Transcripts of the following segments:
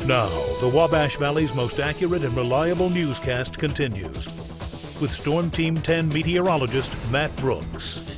Now, the Wabash Valley's most accurate and reliable newscast continues with Storm Team 10 meteorologist Matt Brooks.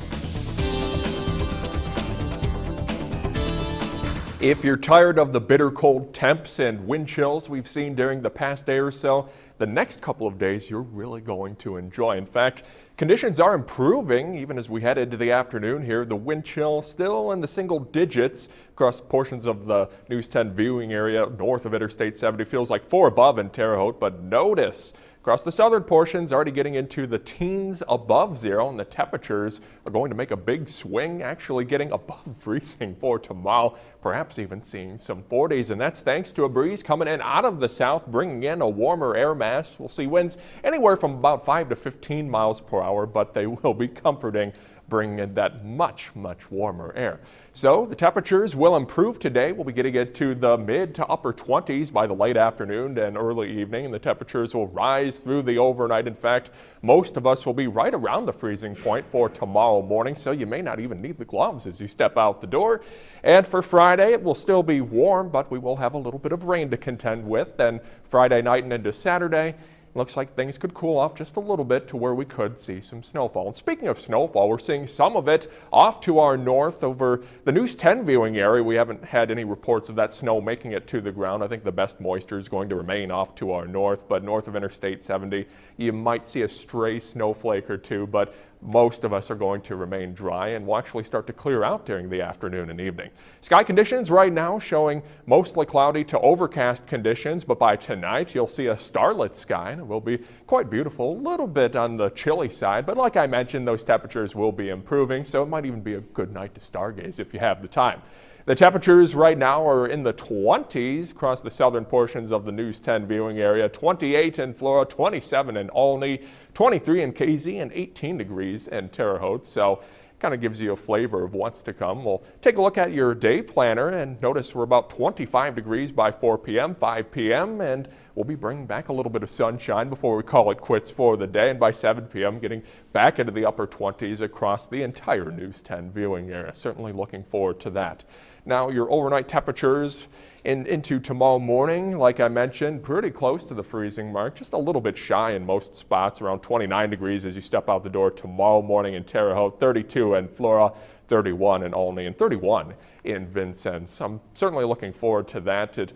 If you're tired of the bitter cold temps and wind chills we've seen during the past day or so, the next couple of days you're really going to enjoy. In fact, conditions are improving even as we head into the afternoon here. The wind chill still in the single digits across portions of the News 10 viewing area north of Interstate 70. Feels like 4 above in Terre Haute, but notice across the southern portions already getting into the teens above zero, and the temperatures are going to make a big swing, actually getting above freezing for tomorrow, perhaps even seeing some 40s, and that's thanks to a breeze coming in out of the south, bringing in a warmer air mass. We'll see winds anywhere from about 5 to 15 miles per hour, but they will be comforting, bringing in that much warmer air. So the temperatures will improve today. We'll be getting it to the mid to upper 20s by the late afternoon and early evening, and the temperatures will rise through the overnight. In fact, most of us will be right around the freezing point for tomorrow morning, so you may not even need the gloves as you step out the door. And for Friday, it will still be warm, but we will have a little bit of rain to contend with. Then Friday night and into Saturday, looks like things could cool off just a little bit to where we could see some snowfall. And speaking of snowfall, we're seeing some of it off to our north over the News 10 viewing area. We haven't had any reports of that snow making it to the ground. I think the best moisture is going to remain off to our north, but north of Interstate 70, you might see a stray snowflake or two, but most of us are going to remain dry and will actually start to clear out during the afternoon and evening. Sky conditions right now showing mostly cloudy to overcast conditions, but by tonight you'll see a starlit sky and it will be quite beautiful, a little bit on the chilly side, but like I mentioned, those temperatures will be improving, so it might even be a good night to stargaze if you have the time. The temperatures right now are in the 20s across the southern portions of the News 10 viewing area. 28 in Flora, 27 in Olney, 23 in KZ, and 18 degrees in Terre Haute. So kind of gives you a flavor of what's to come. We'll take a look at your day planner and notice we're about 25 degrees by 4 p.m., 5 p.m., and we'll be bringing back a little bit of sunshine before we call it quits for the day. And by 7 p.m., getting back into the upper 20s across the entire News 10 viewing area. Certainly looking forward to that. Now, your overnight temperatures into tomorrow morning, like I mentioned, pretty close to the freezing mark, just a little bit shy in most spots, around 29 degrees as you step out the door tomorrow morning in Terre Haute, 32 in Flora, 31 in Olney, and 31 in Vincennes. I'm certainly looking forward to that. It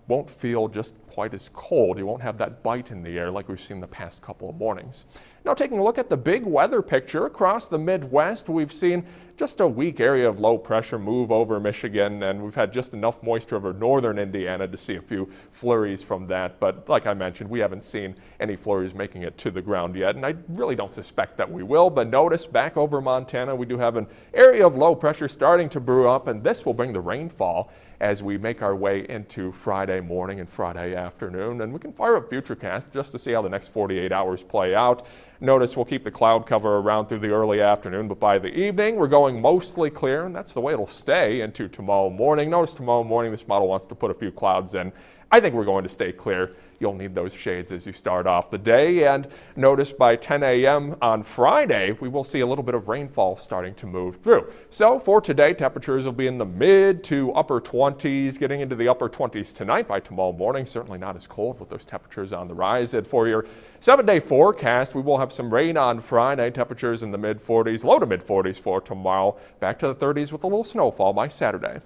won't feel just quite as cold. You won't have that bite in the air like we've seen the past couple of mornings. Now, taking a look at the big weather picture across the Midwest, we've seen just a weak area of low pressure move over Michigan, and we've had just enough moisture over northern Indiana to see a few flurries from that. But like I mentioned, we haven't seen any flurries making it to the ground yet, and I really don't suspect that we will. But notice back over Montana, we do have an area of low pressure starting to brew up, and this will bring the rainfall as we make our way into Friday morning and Friday afternoon. And we can fire up Futurecast just to see how the next 48 hours play out. Notice we'll keep the cloud cover around through the early afternoon, but by the evening we're going mostly clear, and that's the way it'll stay into tomorrow morning. Notice tomorrow morning this model wants to put a few clouds in. I think we're going to stay clear. You'll need those shades as you start off the day. And notice by 10 a.m. on Friday, we will see a little bit of rainfall starting to move through. So for today, temperatures will be in the mid to upper 20s, getting into the upper 20s tonight. By tomorrow morning, certainly not as cold with those temperatures on the rise. And for your 7-day forecast, we will have some rain on Friday, temperatures in the mid 40s, low to mid 40s for tomorrow. Back to the 30s with a little snowfall by Saturday.